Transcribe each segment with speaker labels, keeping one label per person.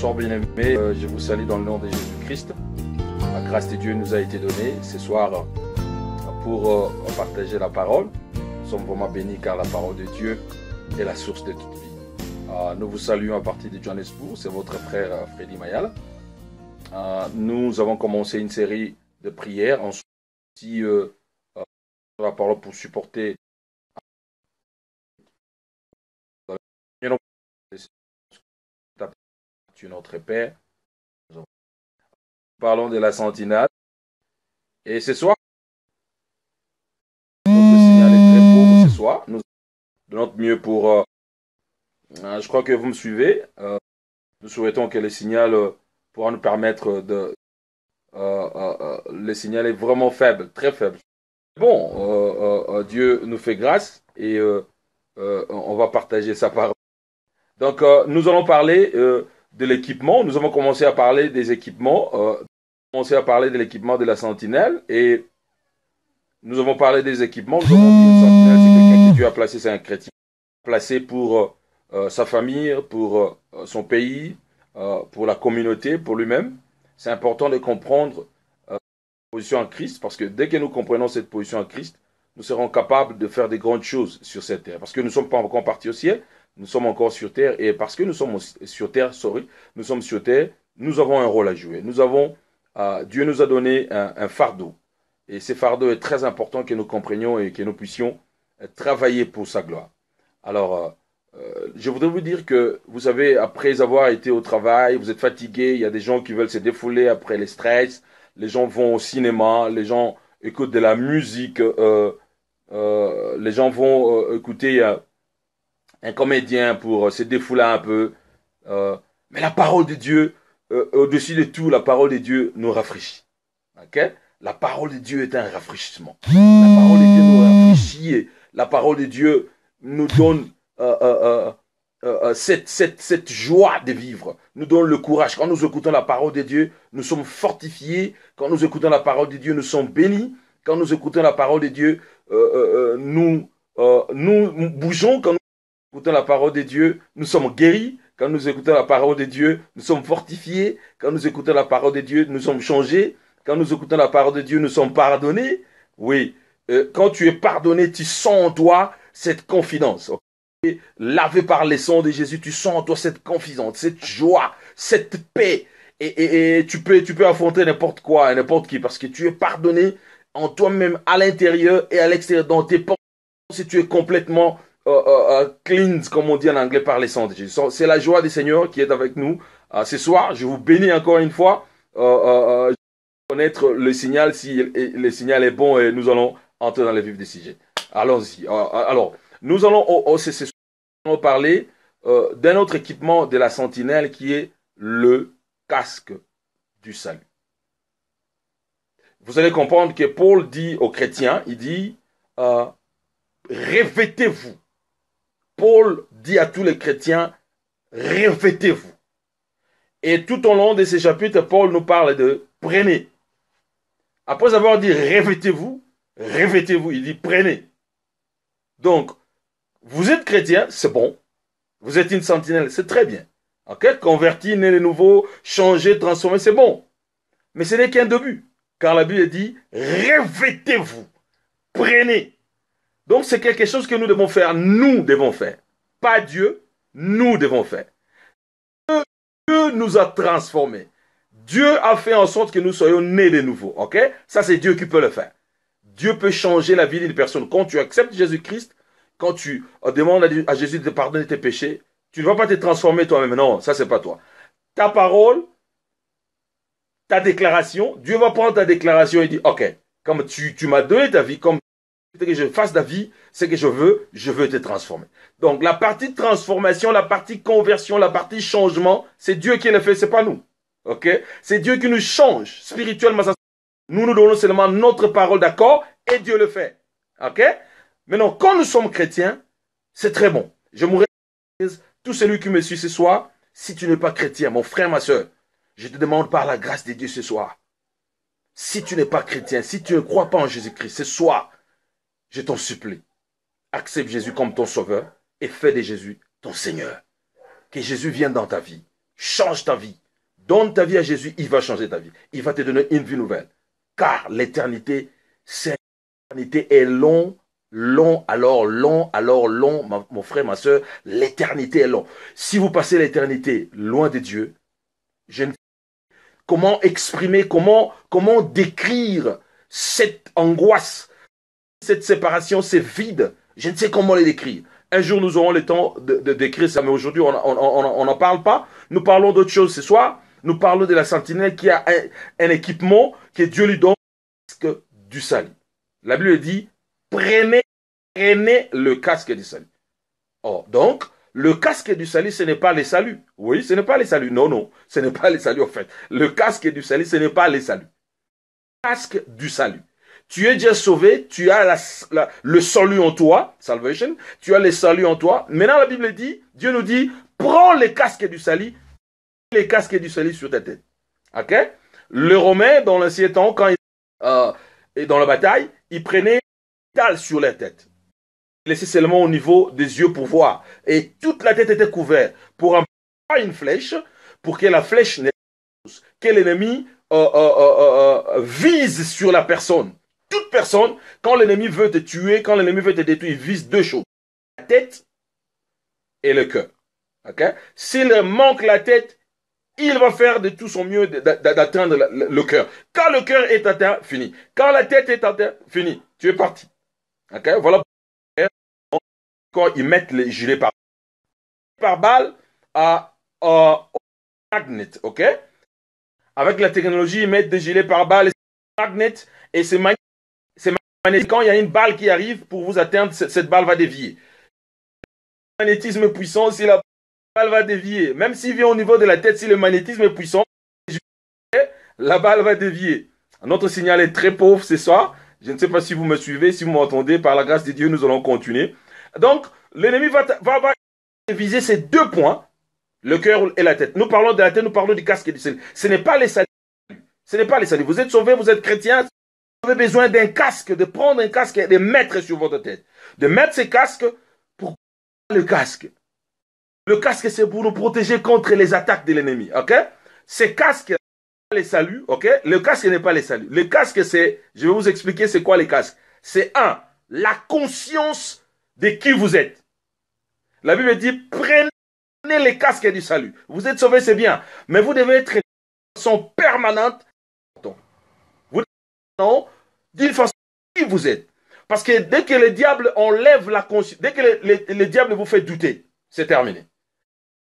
Speaker 1: Bonsoir bien-aimés, je vous salue dans le nom de Jésus-Christ. La grâce de Dieu nous a été donnée ce soir pour partager la parole. Nous sommes vraiment bénis car la parole de Dieu est la source de toute vie. Nous vous saluons à partir de Johannesburg, c'est votre frère Freddy Mayal. Nous avons commencé une série de prières. Ensuite, la parole pour supporter notre Père. Nous parlons de la sentinelle. Et ce soir, notre signal est très pauvre ce soir. Nous de notre mieux pour... je crois que vous me suivez. Nous souhaitons que le signal pourra nous permettre de... le signal est vraiment faible, très faible. Bon, Dieu nous fait grâce et on va partager sa parole. Donc, nous allons parler de l'équipement. Nous avons commencé à parler des équipements. Commencé à parler de l'équipement de la sentinelle. Et nous avons parlé des équipements. Nous avons dit une sentinelle, c'est quelqu'un que Dieu a placé, c'est un chrétien. Placé pour sa famille, pour son pays, pour la communauté, pour lui-même. C'est important de comprendre la position en Christ. Parce que dès que nous comprenons cette position en Christ, nous serons capables de faire des grandes choses sur cette terre. Parce que nous ne sommes pas encore partis au ciel. Nous sommes encore sur terre et parce que nous sommes sur terre, nous sommes sur terre, nous avons un rôle à jouer. Dieu nous a donné un fardeau et ce fardeau est très important que nous comprenions et que nous puissions travailler pour sa gloire. Alors, je voudrais vous dire que, vous savez, après avoir été au travail, vous êtes fatigué, il y a des gens qui veulent se défouler après les stress, les gens vont au cinéma, les gens écoutent de la musique, les gens vont écouter... un comédien pour se défouler un peu. Mais la parole de Dieu, au-dessus de tout, la parole de Dieu nous rafraîchit. Okay? La parole de Dieu est un rafraîchissement. La parole de Dieu nous rafraîchit et la parole de Dieu nous donne cette joie de vivre, nous donne le courage. Quand nous écoutons la parole de Dieu, nous sommes fortifiés. Quand nous écoutons la parole de Dieu, nous sommes bénis. Quand nous écoutons la parole de Dieu, nous bougeons. Quand nous écoutons la parole de Dieu, nous sommes guéris. Quand nous écoutons la parole de Dieu, nous sommes fortifiés. Quand nous écoutons la parole de Dieu, nous sommes changés. Quand nous écoutons la parole de Dieu, nous sommes pardonnés. Oui, quand tu es pardonné, tu sens en toi cette confidence. Okay? Lavé par les sangs de Jésus, tu sens en toi cette confidence, cette joie, cette paix. Et tu peux affronter n'importe quoi, n'importe qui, parce que tu es pardonné en toi-même, à l'intérieur et à l'extérieur, dans tes pensées. Si tu es complètement... cleansed, comme on dit en anglais, par les sangs de Jésus. C'est la joie du Seigneur qui est avec nous ce soir. Je vous bénis encore une fois. Je vais connaître le signal, si le signal est bon, et nous allons entrer dans le vif du sujet. Allons-y. Alors, nous allons parler d'un autre équipement de la sentinelle qui est le casque du salut. Vous allez comprendre que Paul dit aux chrétiens, il dit revêtez-vous. Paul dit à tous les chrétiens, revêtez-vous. Et tout au long de ces chapitres, Paul nous parle de prenez. Après avoir dit revêtez-vous, il dit prenez. Donc, vous êtes chrétien, c'est bon. Vous êtes une sentinelle, c'est très bien. Okay? Converti, né de nouveau, changé, transformé, c'est bon. Mais ce n'est qu'un début. Car la Bible dit revêtez-vous, prenez. Donc, c'est quelque chose que nous devons faire. Nous devons faire. Pas Dieu, nous devons faire. Dieu nous a transformés. Dieu a fait en sorte que nous soyons nés de nouveau. Ok? Ça, c'est Dieu qui peut le faire. Dieu peut changer la vie d'une personne. Quand tu acceptes Jésus-Christ, quand tu demandes à Jésus de te pardonner tes péchés, tu ne vas pas te transformer toi-même. Non, ça, c'est pas toi. Ta parole, ta déclaration, Dieu va prendre ta déclaration et dire, ok, comme tu m'as donné ta vie, comme que je fasse ta vie, c'est que je veux te transformer. Donc, la partie transformation, la partie conversion, la partie changement, c'est Dieu qui le fait, c'est pas nous. Ok? C'est Dieu qui nous change spirituellement. Nous nous donnons seulement notre parole d'accord et Dieu le fait. Ok? Maintenant, quand nous sommes chrétiens, c'est très bon. Je mourrai, tout celui qui me suit ce soir, si tu n'es pas chrétien, mon frère, ma soeur, je te demande par la grâce de Dieu ce soir. Si tu n'es pas chrétien, si tu ne crois pas en Jésus-Christ, ce soir, je t'en supplie, accepte Jésus comme ton sauveur et fais de Jésus ton Seigneur. Que Jésus vienne dans ta vie. change ta vie. Donne ta vie à Jésus, il va changer ta vie. Il va te donner une vie nouvelle. Car l'éternité, l'éternité est long, long, alors long, mon frère, ma soeur, l'éternité est long. Si vous passez l'éternité loin de Dieu, je ne sais pas comment exprimer, comment décrire cette angoisse, cette séparation, c'est vide. Je ne sais comment les décrire. Un jour, nous aurons le temps de décrire ça, mais aujourd'hui, on n'en parle pas. Nous parlons d'autre chose ce soir. Nous parlons de la sentinelle qui a un équipement que Dieu lui donne du salut. La Bible dit, prenez le casque du salut. Oh, donc, le casque du salut, ce n'est pas les saluts. Oui, ce n'est pas les saluts. Non, non, ce n'est pas les saluts en fait. Le casque du salut, ce n'est pas les saluts. Le casque du salut. Tu es déjà sauvé, tu as le salut en toi, salvation, tu as le salut en toi. Maintenant, la Bible dit, Dieu nous dit, prends les casques du salut sur ta tête. Ok? Le Romain, dans l'ancien temps, quand il est dans la bataille, il prenait une dalle sur la tête. Il laissait seulement au niveau des yeux pour voir. Et toute la tête était couverte pour envoyer une flèche, pour que la flèche n'ait pas, que l'ennemi vise sur la personne. Toute personne, quand l'ennemi veut te tuer, quand l'ennemi veut te détruire, il vise deux choses. La tête et le cœur. Okay? S'il manque la tête, il va faire de tout son mieux d'atteindre le cœur. Quand le cœur est atteint, fini. Quand la tête est atteinte, fini. Tu es parti. Okay? Voilà pourquoi ils mettent les gilets par balle à magnet. Ok? Avec la technologie, ils mettent des gilets par balle et magnet et c'est magnétique. Quand il y a une balle qui arrive pour vous atteindre, cette balle va dévier. Le magnétisme puissant, si la balle va dévier, même s'il vient au niveau de la tête, si le magnétisme est puissant, la balle va dévier. Notre signal est très pauvre ce soir. Je ne sais pas si vous me suivez, si vous m'entendez. Par la grâce de Dieu, nous allons continuer. Donc, l'ennemi va viser ces deux points, le cœur et la tête. Nous parlons de la tête, nous parlons du casque et du salut. Ce n'est pas les saluts. Ce n'est pas les saluts. Vous êtes sauvés, vous êtes chrétiens. Vous avez besoin d'un casque, de prendre un casque et de mettre sur votre tête. De mettre ces casques pour le casque. Le casque, c'est pour nous protéger contre les attaques de l'ennemi. Ok? Ces casques, les saluts. Ok? Le casque n'est pas les saluts. Le casque, c'est, je vais vous expliquer c'est quoi les casques. C'est la conscience de qui vous êtes. La Bible dit, prenez les casques du salut. Vous êtes sauvés, c'est bien. Mais vous devez être d'une façon permanente. Vous devez d'une façon qui vous êtes. Parce que dès que le diable enlève la conscience, dès que le diable vous fait douter, c'est terminé.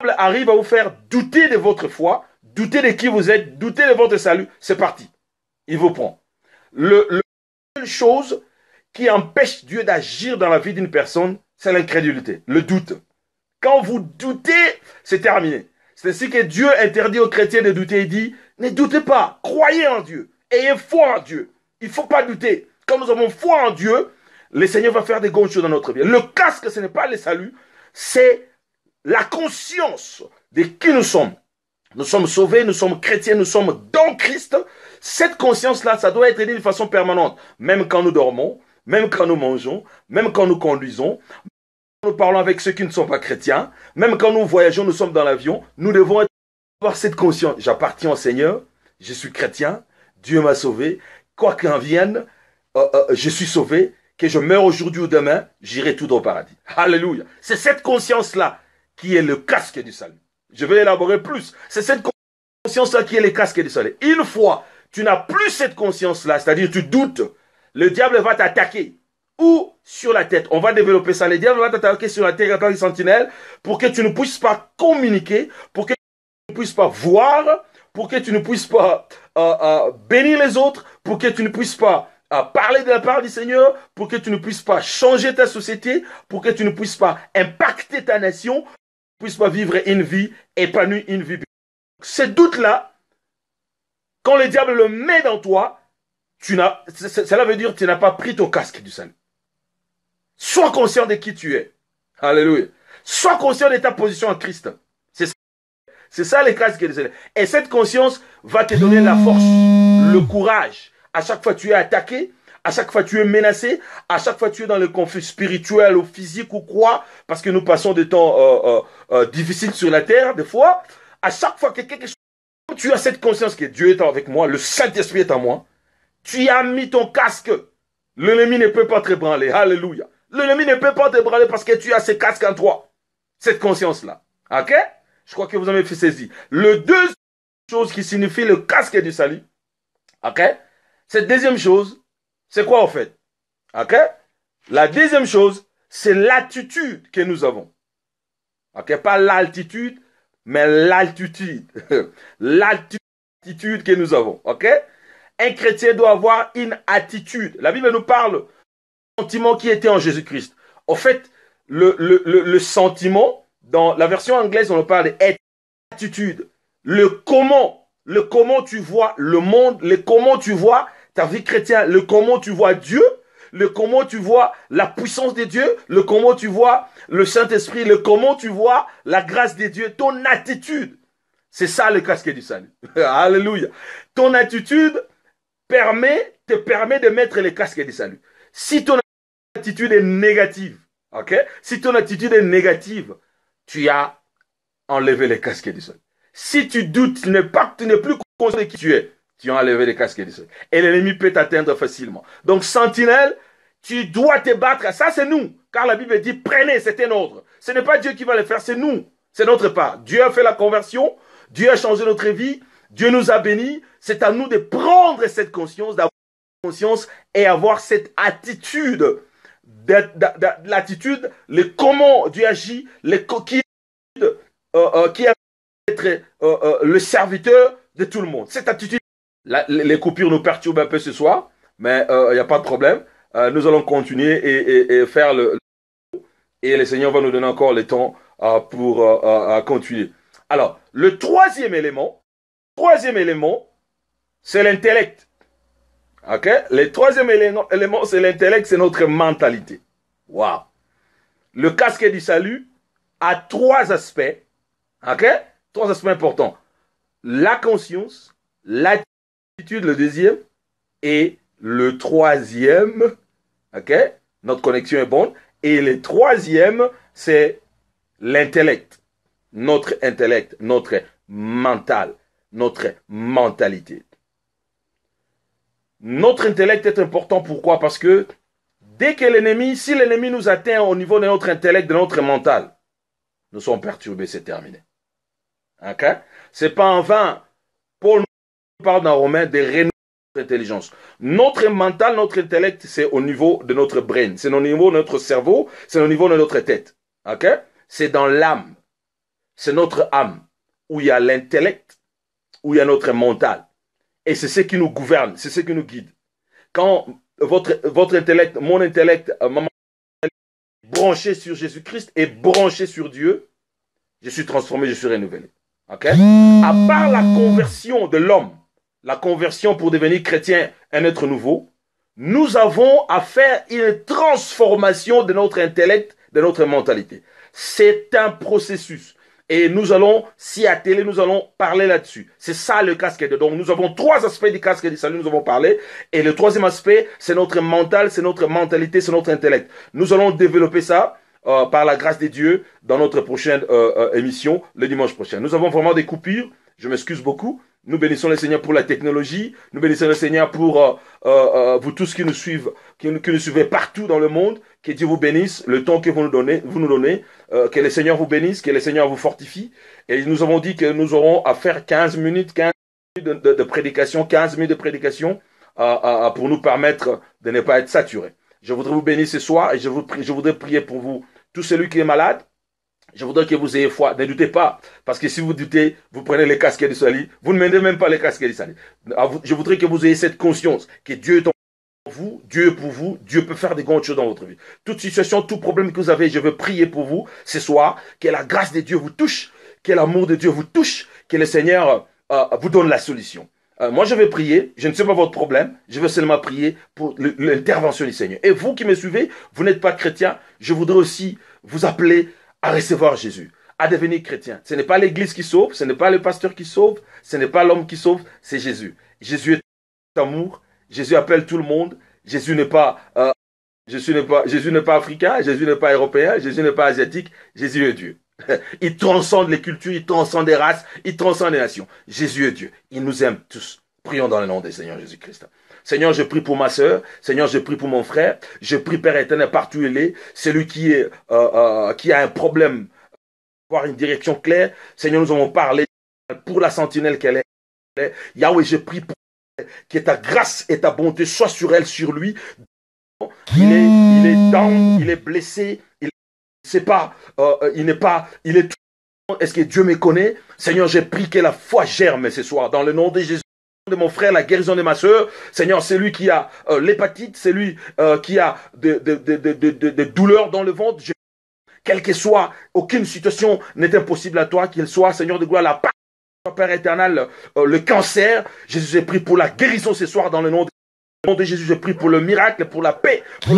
Speaker 1: Le diable arrive à vous faire douter de votre foi, douter de qui vous êtes, douter de votre salut, c'est parti. Il vous prend. La seule chose qui empêche Dieu d'agir dans la vie d'une personne, c'est l'incrédulité, le doute. Quand vous doutez, c'est terminé. C'est ainsi que Dieu interdit aux chrétiens de douter. Il dit, ne doutez pas, croyez en Dieu, ayez foi en Dieu. Il ne faut pas douter. Quand nous avons foi en Dieu, le Seigneur va faire des grandes choses dans notre vie. Le casque, ce n'est pas le salut, c'est la conscience de qui nous sommes. Nous sommes sauvés, nous sommes chrétiens, nous sommes dans Christ. Cette conscience-là, ça doit être d'une façon permanente. Même quand nous dormons, même quand nous mangeons, même quand nous conduisons, nous parlons avec ceux qui ne sont pas chrétiens, même quand nous voyageons, nous sommes dans l'avion, nous devons avoir cette conscience. J'appartiens au Seigneur, je suis chrétien, Dieu m'a sauvé, quoi qu'en vienne, je suis sauvé, que je meure aujourd'hui ou demain, j'irai tout au paradis. Alléluia. C'est cette conscience-là qui est le casque du salut. Je vais élaborer plus. C'est cette conscience-là qui est le casque du salut. Une fois, tu n'as plus cette conscience-là, c'est-à-dire tu doutes, le diable va t'attaquer. Ou sur la tête. On va développer ça. Le diable va t'attaquer sur la tête en tant que sentinelle pour que tu ne puisses pas communiquer, pour que tu ne puisses pas voir, pour que tu ne puisses pas bénir les autres, pour que tu ne puisses pas parler de la part du Seigneur, pour que tu ne puisses pas changer ta société, pour que tu ne puisses pas impacter ta nation, pour que tu ne puisses pas vivre une vie épanouie, une vie. Ces doutes-là, quand le diable le met dans toi, cela veut dire que tu n'as pas pris ton casque du salut. Sois conscient de qui tu es. Alléluia. Sois conscient de ta position en Christ. C'est ça les casques du salut. Et cette conscience va te donner la force, le courage. À chaque fois que tu es attaqué, à chaque fois que tu es menacé, à chaque fois que tu es dans le conflit spirituel ou physique ou quoi, parce que nous passons des temps difficiles sur la terre, des fois, À chaque fois que quelque chose, tu as cette conscience que Dieu est avec moi, le Saint-Esprit est en moi, tu as mis ton casque. L'ennemi ne peut pas te ébranler. Alléluia. L'ennemi ne peut pas te ébranler parce que tu as ce casque en toi. Cette conscience-là. Ok? Je crois que vous avez fait saisir. Le deuxième chose qui signifie le casque du salut. Ok? Cette deuxième chose, c'est quoi en fait? Ok? La deuxième chose, c'est l'attitude que nous avons. Ok? Pas l'altitude, mais l'altitude. L'altitude que nous avons. Ok? Un chrétien doit avoir une attitude. La Bible nous parle du sentiment qui était en Jésus-Christ. En fait, le sentiment, dans la version anglaise, on parle d'attitude. Le comment tu vois le monde, le comment tu vois ta vie chrétienne, le comment tu vois Dieu, le comment tu vois la puissance de Dieu, le comment tu vois le Saint-Esprit, le comment tu vois la grâce de Dieu, ton attitude. C'est ça le casque du salut. Alléluia. Ton attitude te permet de mettre les casques du salut. Si ton attitude est négative, ok? Si ton attitude est négative, tu as enlevé les casques du salut. Si tu doutes, tu n'es plus conscient de qui tu es, tu as enlevé les casques du salut. Et l'ennemi peut t'atteindre facilement. Donc, sentinelle, tu dois te battre. Ça, c'est nous. Car la Bible dit, prenez, c'est un ordre. Ce n'est pas Dieu qui va le faire, c'est nous. C'est notre part. Dieu a fait la conversion. Dieu a changé notre vie. Dieu nous a bénis. C'est à nous de prendre cette conscience, d'avoir cette conscience et avoir cette attitude. L'attitude, le comment Dieu agit, qui est être le serviteur de tout le monde. Cette attitude, les coupures nous perturbent un peu ce soir, mais il n'y a pas de problème. Nous allons continuer et faire et le Seigneur va nous donner encore le temps pour continuer. Alors, le troisième élément, c'est l'intellect. Ok? Le troisième élément, c'est l'intellect, c'est notre mentalité. Waouh! Le casque du salut a trois aspects. Ok? Trois aspects importants. La conscience, l'attitude, le deuxième, et le troisième, ok? Notre connexion est bonne. Et le troisième, c'est l'intellect. Notre intellect, notre mental, notre mentalité. Notre intellect est important. Pourquoi? Parce que dès que si l'ennemi nous atteint au niveau de notre intellect, de notre mental, nous sommes perturbés, c'est terminé. Ok? C'est pas en vain. Paul nous parle dans Romains de rénover notre intelligence. Notre mental, notre intellect, c'est au niveau de notre brain. C'est au niveau de notre cerveau. C'est au niveau de notre tête. Ok? C'est dans l'âme. C'est notre âme. Où il y a l'intellect, où il y a notre mental. Et c'est ce qui nous gouverne. C'est ce qui nous guide. Quand votre intellect, mon intellect, maman, branché sur Jésus-Christ et branché sur Dieu, je suis transformé, je suis renouvelé. Okay? À part la conversion de l'homme, la conversion pour devenir chrétien, un être nouveau, nous avons à faire une transformation de notre intellect, de notre mentalité. C'est un processus. Et nous allons s'y atteler, nous allons parler là-dessus. C'est ça le casque. Donc nous avons trois aspects du casque du salut, nous avons parlé. Et le troisième aspect, c'est notre mental, c'est notre mentalité, c'est notre intellect. Nous allons développer ça par la grâce de Dieu dans notre prochaine émission, le dimanche prochain. Nous avons vraiment des coupures, je m'excuse beaucoup. Nous bénissons le Seigneur pour la technologie. Nous bénissons le Seigneur pour vous tous qui nous suivent, qui nous suivez partout dans le monde. Que Dieu vous bénisse, le temps que vous nous donnez. Que le Seigneur vous bénisse, que le Seigneur vous fortifie. Et nous avons dit que nous aurons à faire 15 minutes de prédication, 15 minutes de prédication pour nous permettre de ne pas être saturés. Je voudrais vous bénir ce soir et je voudrais prier pour vous. Tout celui qui est malade, je voudrais que vous ayez foi. Ne doutez pas. Parce que si vous doutez, vous prenez les casques du salut. Vous ne mettez même pas les casques du salut. Je voudrais que vous ayez cette conscience que Dieu est en vous, Dieu est pour vous, Dieu peut faire des grandes choses dans votre vie. Toute situation, tout problème que vous avez, je veux prier pour vous ce soir. Que la grâce de Dieu vous touche. Que l'amour de Dieu vous touche. Que le Seigneur vous donne la solution. Moi, je vais prier. Je ne sais pas votre problème. Je veux seulement prier pour l'intervention du Seigneur. Et vous qui me suivez, vous n'êtes pas chrétien. Je voudrais aussi vous appeler à recevoir Jésus, à devenir chrétien. Ce n'est pas l'église qui sauve, ce n'est pas le pasteur qui sauve, ce n'est pas l'homme qui sauve, c'est Jésus. Jésus est amour, Jésus appelle tout le monde, Jésus n'est pas africain, Jésus n'est pas européen, Jésus n'est pas asiatique, Jésus est Dieu. Il transcende les cultures, il transcende les races, il transcende les nations. Jésus est Dieu. Il nous aime tous. Prions dans le nom du Seigneur Jésus-Christ. Seigneur, je prie pour ma soeur. Seigneur, je prie pour mon frère. Je prie, Père éternel, partout où il est. Celui qui a un problème, avoir une direction claire. Seigneur, nous avons parlé pour la sentinelle qu'elle est. Yahweh, je prie pour que ta grâce et ta bonté soient sur elle, sur lui. Il est down, il est blessé, il ne sait pas, il est tout. Est-ce que Dieu me connaît? Seigneur, j'ai prié que la foi germe ce soir, dans le nom de Jésus, de mon frère, la guérison de ma soeur. Seigneur, c'est lui qui a l'hépatite, c'est lui qui a des douleurs dans le ventre. Quelle que soit, aucune situation n'est impossible à toi, qu'il soit, Seigneur de gloire, la part, Père éternel, le cancer. Jésus, j'ai prié pour la guérison ce soir dans le nom de Jésus, je prie pour le miracle, pour la paix, pour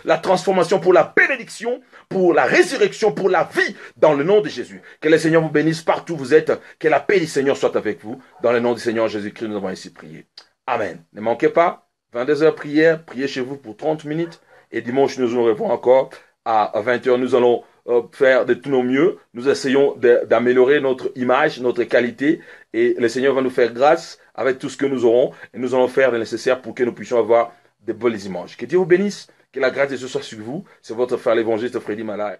Speaker 1: la transformation, pour la bénédiction, pour la résurrection, pour la vie, dans le nom de Jésus. Que le Seigneur vous bénisse partout où vous êtes. Que la paix du Seigneur soit avec vous. Dans le nom du Seigneur Jésus-Christ, nous avons ainsi prié. Amen. Ne manquez pas, 22 heures prière, priez chez vous pour 30 minutes. Et dimanche, nous nous revoyons encore à 20 heures. Nous allons faire de tout nos mieux. Nous essayons d'améliorer notre image, notre qualité. Et le Seigneur va nous faire grâce avec tout ce que nous aurons. Et nous allons faire le nécessaire pour que nous puissions avoir de belles images. Que Dieu vous bénisse. Que la grâce de Dieu soit sur vous. C'est votre frère l'évangéliste Freddy Mayal.